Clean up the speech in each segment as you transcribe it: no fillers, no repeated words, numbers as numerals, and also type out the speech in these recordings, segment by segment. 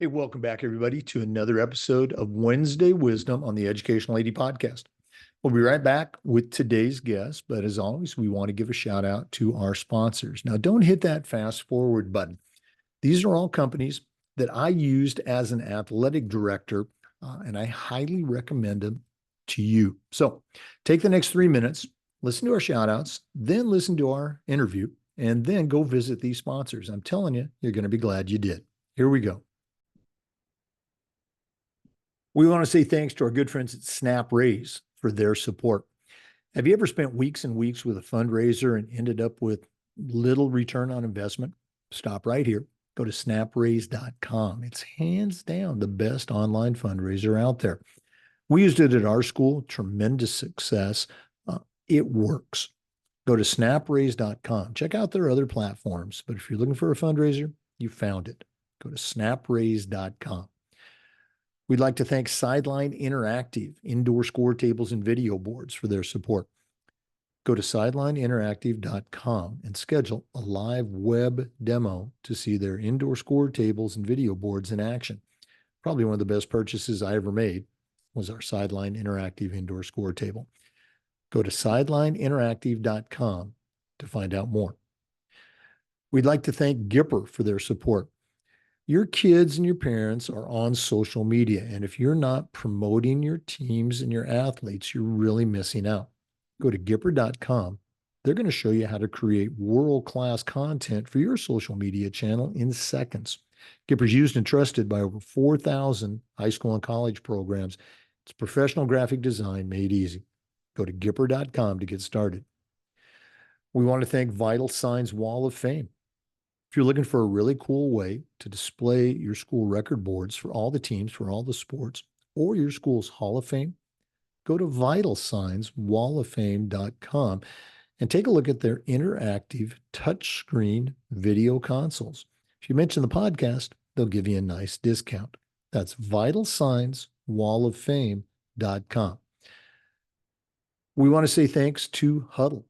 Hey, welcome back, everybody, to another episode of Wednesday Wisdom on the Educational AD Podcast. We'll be right back with today's guest, but as always, we want to give a shout out to our sponsors. Now, don't hit that fast forward button. These are all companies that I used as an athletic director, and I highly recommend them to you. So take the next 3 minutes, listen to our shout outs, then listen to our interview, and then go visit these sponsors. I'm telling you, you're going to be glad you did. Here we go. We want to say thanks to our good friends at Snap Raise for their support. Have you ever spent weeks and weeks with a fundraiser and ended up with little return on investment? Stop right here. Go to snapraise.com. It's hands down the best online fundraiser out there. We used it at our school, tremendous success. It works. Go to snapraise.com. Check out their other platforms, but if you're looking for a fundraiser, you found it. Go to snapraise.com. We'd like to thank Sideline Interactive, indoor score tables and video boards for their support. Go to sidelineinteractive.com and schedule a live web demo to see their indoor score tables and video boards in action. Probably one of the best purchases I ever made was our Sideline Interactive indoor score table. Go to sidelineinteractive.com to find out more. We'd like to thank Gipper for their support. Your kids and your parents are on social media, and if you're not promoting your teams and your athletes, you're really missing out. Go to Gipper.com. They're going to show you how to create world-class content for your social media channel in seconds. Gipper's used and trusted by over 4,000 high school and college programs. It's professional graphic design made easy. Go to Gipper.com to get started. We want to thank Vital Signs Wall of Fame. If you're looking for a really cool way to display your school record boards for all the teams, for all the sports, or your school's Hall of Fame, go to vitalsignswalloffame.com and take a look at their interactive touchscreen video consoles. If you mention the podcast, they'll give you a nice discount. That's vitalsignswalloffame.com. We want to say thanks to Huddle.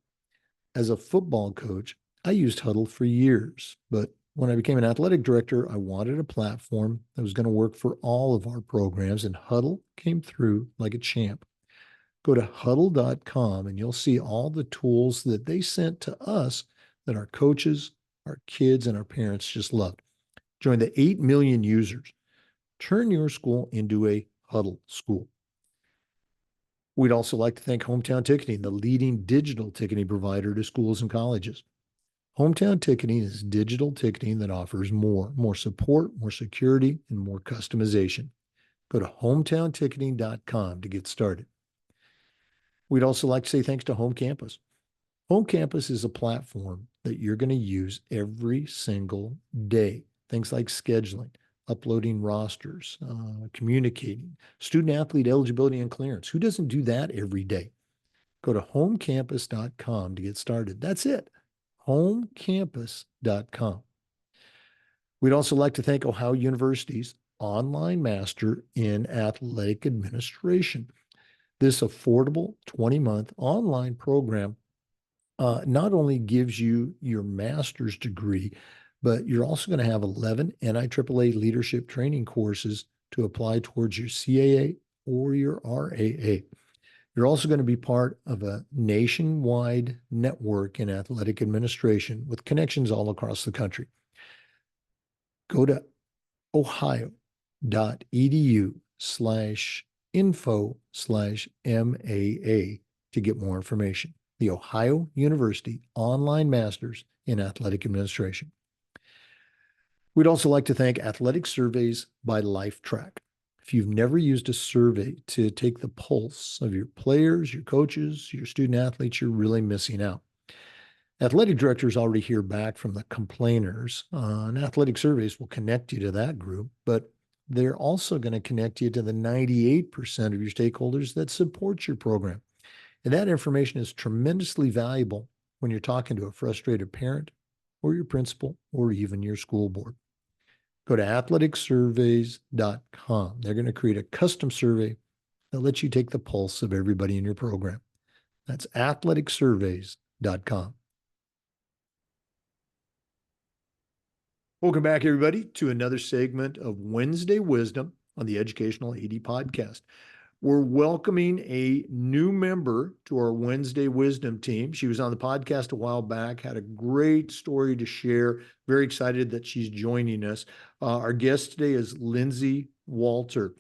As a football coach, I used Huddle for years, but when I became an athletic director, I wanted a platform that was going to work for all of our programs, and Huddle came through like a champ. Go to huddle.com and you'll see all the tools that they sent to us that our coaches, our kids, and our parents just loved. Join the 8 million users. Turn your school into a Huddle school. We'd also like to thank Hometown Ticketing, the leading digital ticketing provider to schools and colleges. Hometown Ticketing is digital ticketing that offers more support, more security, and more customization. Go to hometownticketing.com to get started. We'd also like to say thanks to Home Campus. Home Campus is a platform that you're going to use every single day. Things like scheduling, uploading rosters, communicating, student-athlete eligibility and clearance. Who doesn't do that every day? Go to homecampus.com to get started. That's it. homecampus.com. We'd also like to thank Ohio University's Online Master in Athletic Administration. This affordable 20-month online program not only gives you your master's degree, but you're also going to have 11 NIAAA leadership training courses to apply towards your CAA or your RAA. You're also going to be part of a nationwide network in athletic administration with connections all across the country. Go to ohio.edu/info/MAA to get more information. The Ohio University Online Masters in Athletic Administration. We'd also like to thank Athletic Surveys by LifeTrack. If you've never used a survey to take the pulse of your players, your coaches, your student athletes, you're really missing out. Athletic directors already hear back from the complainers, and athletic surveys will connect you to that group, but they're also going to connect you to the 98% of your stakeholders that support your program. And that information is tremendously valuable when you're talking to a frustrated parent or your principal or even your school board. Go to athleticsurveys.com. They're going to create a custom survey that lets you take the pulse of everybody in your program. That's athleticsurveys.com. Welcome back, everybody, to another segment of Wednesday Wisdom on the Educational AD Podcast. We're welcoming a new member to our Wednesday Wisdom team. She was on the podcast a while back, had a great story to share. Very excited that she's joining us. Our guest today is Lindsay Walter.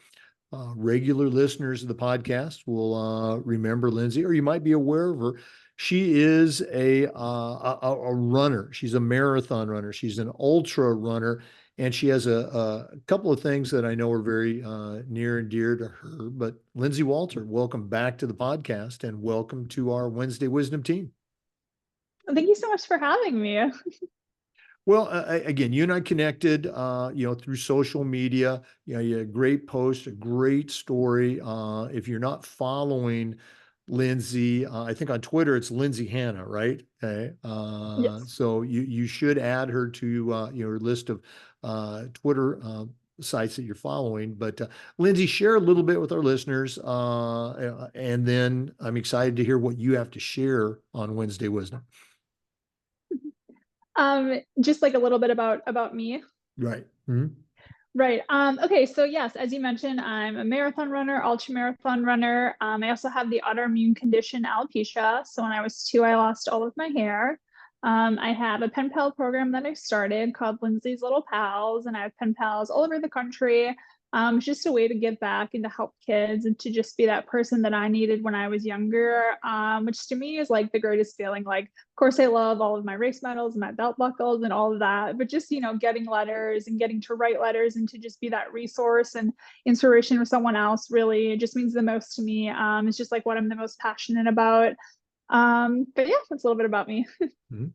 Regular listeners of the podcast will remember Lindsay, or you might be aware of her. She is a runner. She's a marathon runner. She's an ultra runner, and she has a couple of things that I know are very near and dear to her. But Lindsay Walter, welcome back to the podcast, and welcome to our Wednesday Wisdom team. Thank you so much for having me. Well, again, you and I connected, through social media. You had a great post, a great story. If you're not following Lindsay, I think on Twitter it's Lindsay Hannah, right? Okay. Yes. So you should add her to your list of Twitter sites that you're following. But Lindsay, share a little bit with our listeners, and then I'm excited to hear what you have to share on Wednesday Wisdom. Just like a little bit about me. Right. Mm-hmm. Right. Okay. So yes, as you mentioned, I'm a marathon runner, ultra marathon runner. I also have the autoimmune condition alopecia. So when I was 2, I lost all of my hair. I have a pen pal program that I started called Lindsay's Little Pals, and I have pen pals all over the country. It's just a way to give back and to help kids and to just be that person that I needed when I was younger, which to me is like the greatest feeling. Like, of course, I love all of my race medals and my belt buckles and all of that, but just, getting letters and getting to write letters and to just be that resource and inspiration for someone else really just means the most to me. It's just like what I'm the most passionate about. But yeah, that's a little bit about me. Mm-hmm.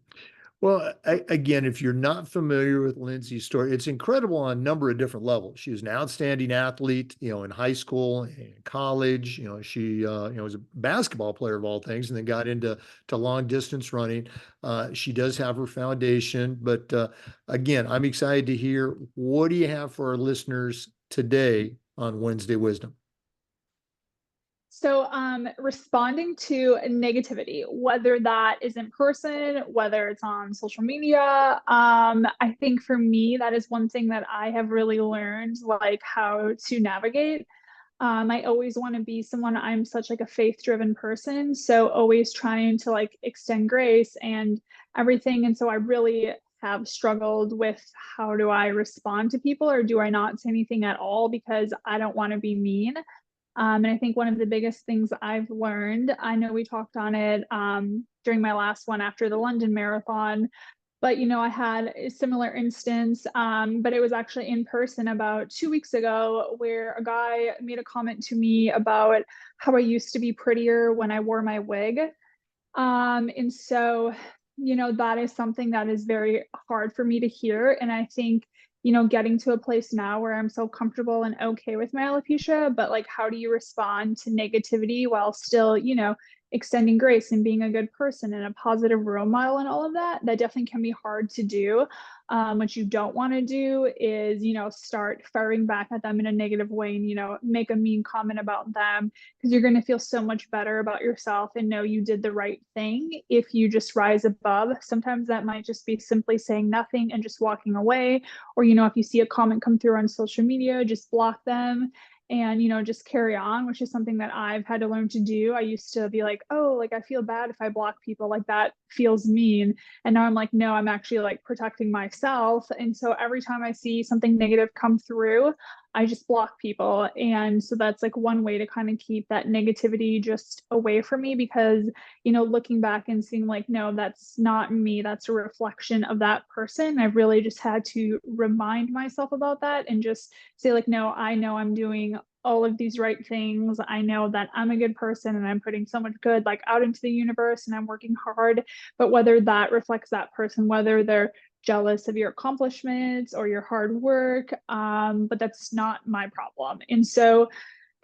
Well, again, if you're not familiar with Lindsay's story, it's incredible on a number of different levels. She was an outstanding athlete, in high school and college. She, was a basketball player of all things, and then got into long distance running. She does have her foundation, but again, I'm excited to hear, what do you have for our listeners today on Wednesday Wisdom? So, responding to negativity, whether that is in person, whether it's on social media, I think for me, that is one thing that I have really learned, like how to navigate. I always want to be someone, I'm such like a faith-driven person, so always trying to like extend grace and everything. And so I really have struggled with how do I respond to people, or do I not say anything at all because I don't want to be mean. And I think one of the biggest things I've learned, I know we talked on it during my last one after the London Marathon, but I had a similar instance, but it was actually in person about 2 weeks ago, where a guy made a comment to me about how I used to be prettier when I wore my wig. And so, that is something that is very hard for me to hear. And I think, getting to a place now where I'm so comfortable and okay with my alopecia, but like, how do you respond to negativity while still, extending grace and being a good person and a positive role model and all of that? That definitely can be hard to do. What you don't want to do is, start firing back at them in a negative way and, make a mean comment about them, because you're going to feel so much better about yourself and know you did the right thing if you just rise above. Sometimes that might just be simply saying nothing and just walking away. Or, if you see a comment come through on social media, just block them and just carry on, which is something that I've had to learn to do. I used to be like, oh, like I feel bad if I block people, like that feels mean. And now I'm like, no, I'm actually like protecting myself. And so every time I see something negative come through, I just block people. And so that's like one way to kind of keep that negativity just away from me, because looking back and seeing like, no, that's not me, that's a reflection of that person. I've really just had to remind myself about that and just say like, no, I know I'm doing all of these right things. I know that I'm a good person and I'm putting so much good like out into the universe and I'm working hard. But whether that reflects that person, whether they're jealous of your accomplishments or your hard work, but that's not my problem. And so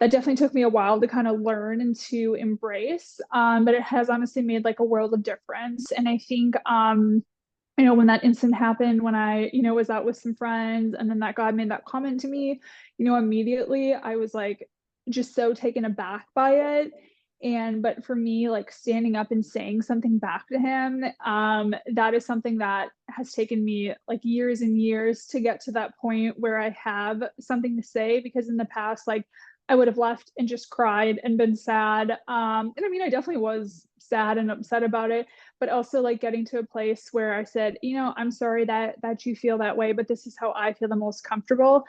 that definitely took me a while to kind of learn and to embrace, but it has honestly made like a world of difference. And I think when that incident happened, when I was out with some friends and then that guy made that comment to me, immediately I was like just so taken aback by it. But for me, like standing up and saying something back to him, that is something that has taken me like years and years to get to that point where I have something to say, because in the past, like I would have left and just cried and been sad. And I mean, I definitely was sad and upset about it, but also like getting to a place where I said, I'm sorry that you feel that way, but this is how I feel the most comfortable.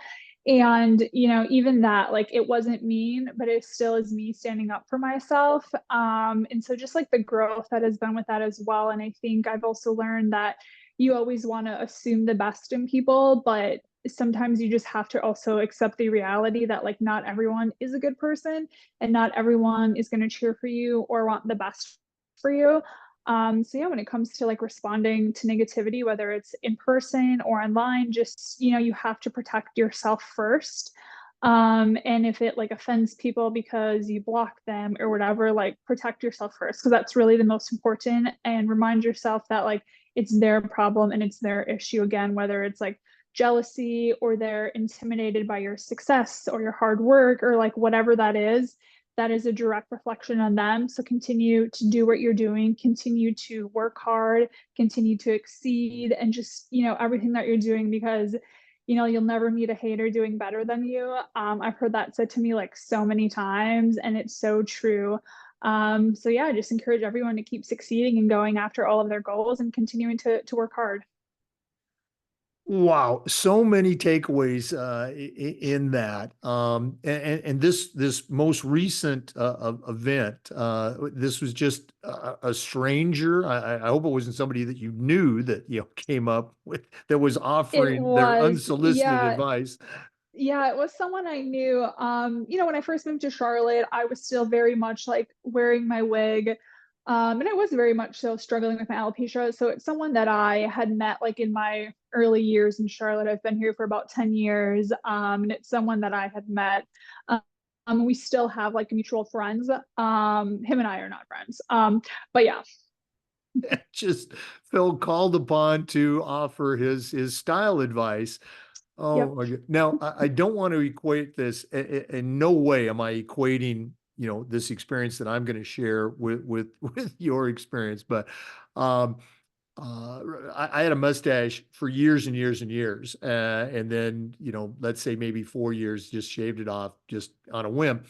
And even that, like, it wasn't mean, but it still is me standing up for myself. And so just like the growth that has been with that as well. And I think I've also learned that you always want to assume the best in people, but sometimes you just have to also accept the reality that like not everyone is a good person, and not everyone is going to cheer for you or want the best for you. So yeah, when it comes to like responding to negativity, whether it's in person or online, just you have to protect yourself first. And if it like offends people because you block them or whatever, like protect yourself first, because that's really the most important. And remind yourself that like it's their problem and it's their issue again, whether it's like jealousy or they're intimidated by your success or your hard work or like whatever that is a direct reflection on them. So continue to do what you're doing, continue to work hard, continue to exceed, and just, everything that you're doing, because, you'll never meet a hater doing better than you. I've heard that said to me like so many times, and it's so true. So yeah, I just encourage everyone to keep succeeding and going after all of their goals and continuing to work hard. Wow, so many takeaways in that. And this most recent event, this was just a stranger. I hope it wasn't somebody that you knew that came up with that was It offering their was, unsolicited yeah, advice. yeah, it was someone I knew. When I first moved to Charlotte, I was still very much like wearing my wig. And I was very much so struggling with my alopecia. So it's someone that I had met like in my early years in Charlotte. I've been here for about 10 years. And it's someone that I had met. We still have like mutual friends. Him and I are not friends. But yeah. Just felt called upon to offer his style advice. Oh Yep. my God. Now, I don't want to equate this. In no way am I equating, this experience that I'm going to share with with your experience. But um, I had a mustache for years and years and years, and then let's say maybe 4 years, just shaved it off just on a whim.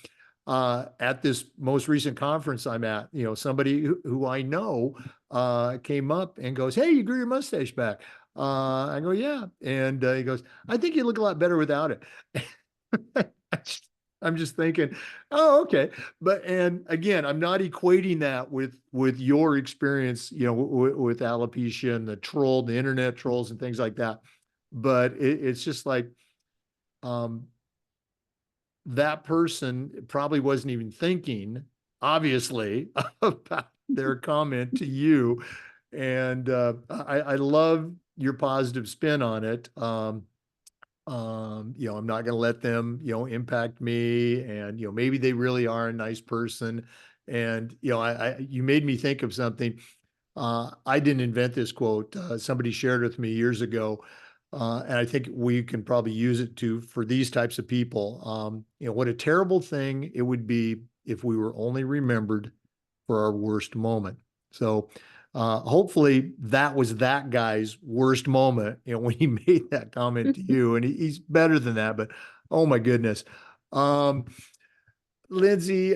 At this most recent conference I'm at, somebody who I know came up and goes, "Hey, you grew your mustache back." I go, "Yeah," and he goes, "I think you look a lot better without it." I'm just thinking, oh, okay. And again, I'm not equating that with your experience, with alopecia and the internet trolls and things like that. But it's just like um, that person probably wasn't even thinking, obviously, about their comment to you. And I love your positive spin on it. I'm not going to let them, impact me. And, maybe they really are a nice person. And, you made me think of something. I didn't invent this quote. Somebody shared with me years ago. And I think we can probably use it for these types of people. What a terrible thing it would be if we were only remembered for our worst moment. So hopefully that was that guy's worst moment, when he made that comment to you. And he's better than that, but oh my goodness. Um, Lindsay,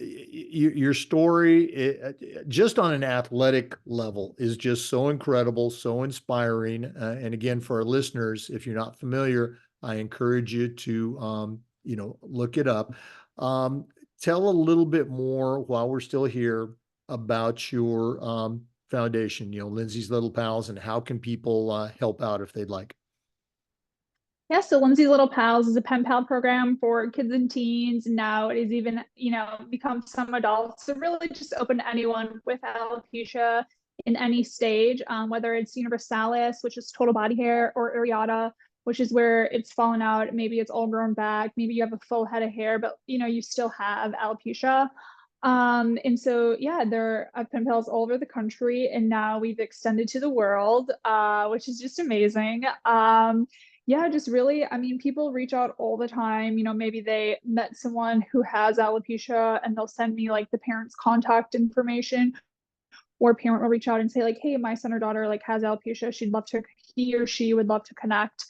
your story, just on an athletic level, is just so incredible, so inspiring. And again, for our listeners, if you're not familiar, I encourage you to, look it up. Um, Tell a little bit more while we're still here about your foundation, Lindsay's Little Pals, and how can people help out if they'd like. Yeah, so Lindsay's Little Pals is a pen pal program for kids and teens. Now it is even, become some adults. So really just open to anyone with alopecia in any stage, whether it's universalis, which is total body hair, or areata, which is where it's fallen out. Maybe it's all grown back. Maybe you have a full head of hair, but you still have alopecia. And so yeah, there are pen pals all over the country, and now we've extended to the world, which is just amazing. Yeah, just really, I mean, people reach out all the time. Maybe they met someone who has alopecia and they'll send me like the parent's contact information, or a parent will reach out and say like, hey, my son or daughter like has alopecia, he or she would love to connect.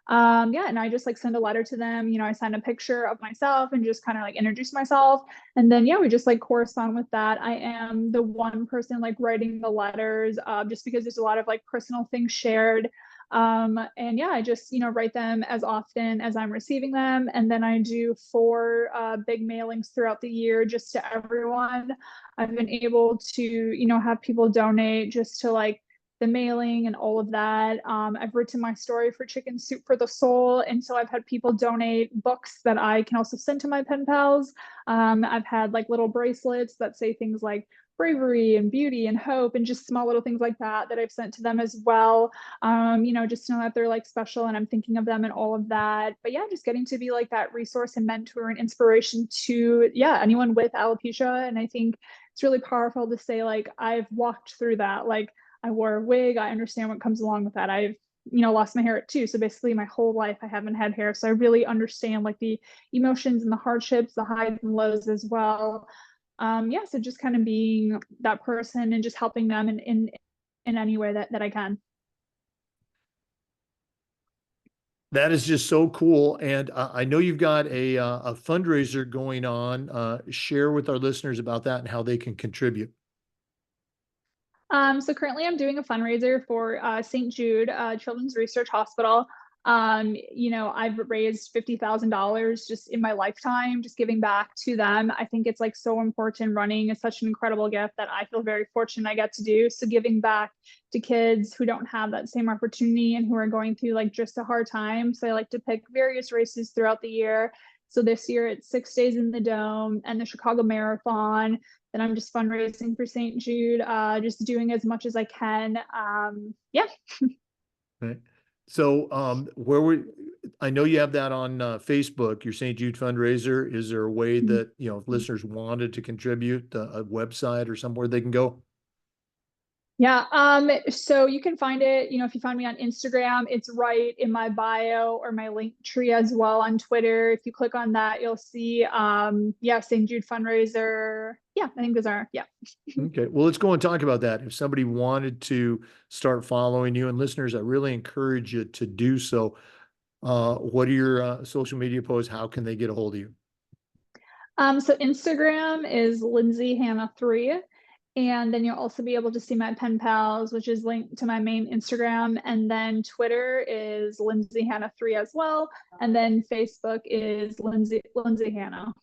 Yeah, and I just like send a letter to them. I send a picture of myself and just kind of like introduce myself, and then yeah, we just like correspond with that. I am the one person like writing the letters, just because there's a lot of like personal things shared. And yeah, I just write them as often as I'm receiving them, and then I do four big mailings throughout the year just to everyone. I've been able to, have people donate just to like the mailing and all of that. I've written my story for Chicken Soup for the Soul, and so I've had people donate books that I can also send to my pen pals. I've had like little bracelets that say things like bravery and beauty and hope, and just small little things like that that I've sent to them as well. Just to know that they're like special and I'm thinking of them and all of that. But yeah, just getting to be like that resource and mentor and inspiration to, yeah, anyone with alopecia. And I think it's really powerful to say like I've walked through that. Like I wore a wig, I understand what comes along with that. I've lost my hair at 2, so basically my whole life I haven't had hair, so I really understand like the emotions and the hardships, the highs and lows as well. Yeah, so just kind of being that person and just helping them in any way that I can. That is just so cool. And I know you've got a fundraiser going on. Share with our listeners about that and how they can contribute. So currently I'm doing a fundraiser for St. Jude Children's Research Hospital. I've raised $50,000 just in my lifetime, just giving back to them. I think it's like so important. Running is such an incredible gift that I feel very fortunate I get to do. So giving back to kids who don't have that same opportunity and who are going through like just a hard time. So I like to pick various races throughout the year. So this year it's 6 days in the Dome and the Chicago Marathon. Then I'm just fundraising for St. Jude, just doing as much as I can. Yeah. Right. So, where we, I know you have that on Facebook, your St. Jude fundraiser. Is there a way that, if listeners wanted to contribute, a website or somewhere they can go? Yeah. So you can find it, if you find me on Instagram, it's right in my bio or my link tree as well on Twitter. If you click on that, you'll see, yeah, St. Jude fundraiser. Yeah, I think those are, yeah. Okay. Well, let's go and talk about that. If somebody wanted to start following you, and listeners, I really encourage you to do so. What are your social media posts? How can they get a hold of you? So Instagram is Lindsay Hannah 3. And then you'll also be able to see my pen pals, which is linked to my main Instagram. And then Twitter is Lindsay Hannah 3 as well. And then Facebook is Lindsay Hannah.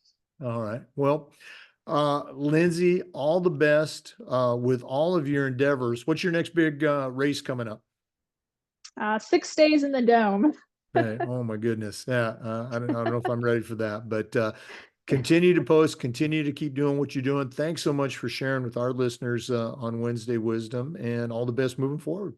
All right. Well, Lindsay, all the best with all of your endeavors. What's your next big race coming up? 6 days in the Dome. Okay. Oh my goodness. Yeah. I don't know if I'm ready for that, but continue to post, continue to keep doing what you're doing. Thanks so much for sharing with our listeners on Wednesday Wisdom, and all the best moving forward.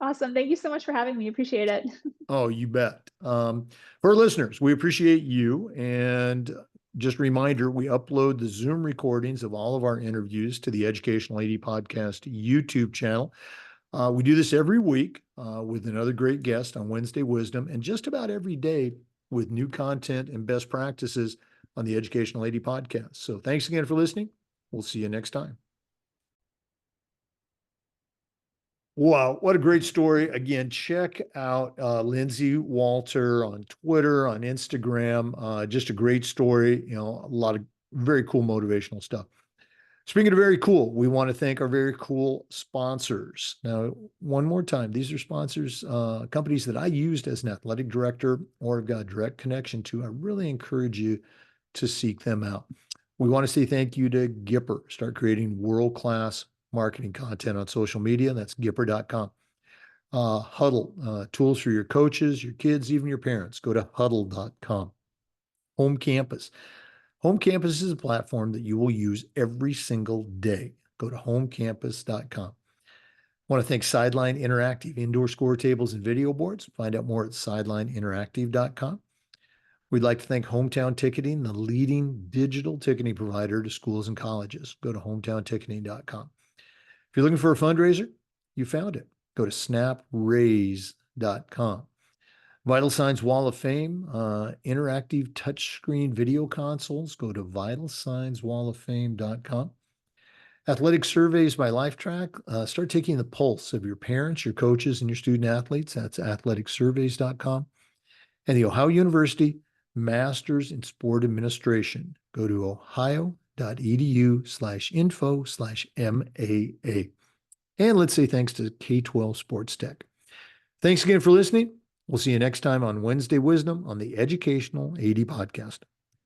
Awesome. Thank you so much for having me. Appreciate it. Oh, you bet. For our listeners, we appreciate you. And just a reminder, we upload the Zoom recordings of all of our interviews to the Educational AD Podcast YouTube channel. We do this every week with another great guest on Wednesday Wisdom, and just about every day with new content and best practices on the Educational AD Podcast. So thanks again for listening. We'll see you next time. Wow, what a great story. Again, check out Lindsay Walter on Twitter, on Instagram. Just a great story, a lot of very cool motivational stuff. Speaking of very cool, we want to thank our very cool sponsors. Now, one more time, these are sponsors, companies that I used as an athletic director or have got a direct connection to. I really encourage you to seek them out. We want to say thank you to Gipper. Start creating world-class marketing content on social media. That's Gipper.com. Huddle, tools for your coaches, your kids, even your parents. Go to huddle.com. Home Campus. Home Campus is a platform that you will use every single day. Go to homecampus.com. I want to thank Sideline Interactive, indoor score tables and video boards. Find out more at sidelineinteractive.com. We'd like to thank Hometown Ticketing, the leading digital ticketing provider to schools and colleges. Go to hometownticketing.com. If you're looking for a fundraiser, you found it. Go to snapraise.com. Vital Signs Wall of Fame, interactive touchscreen video consoles. Go to vitalsignswalloffame.com. Athletic surveys by LifeTrack. Start taking the pulse of your parents, your coaches, and your student athletes. That's athleticsurveys.com. And the Ohio University Masters in Sport Administration. Go to ohio.edu/info/MAA. And let's say thanks to K-12 Sports Tech. Thanks again for listening. We'll see you next time on Wednesday Wisdom on the Educational AD Podcast.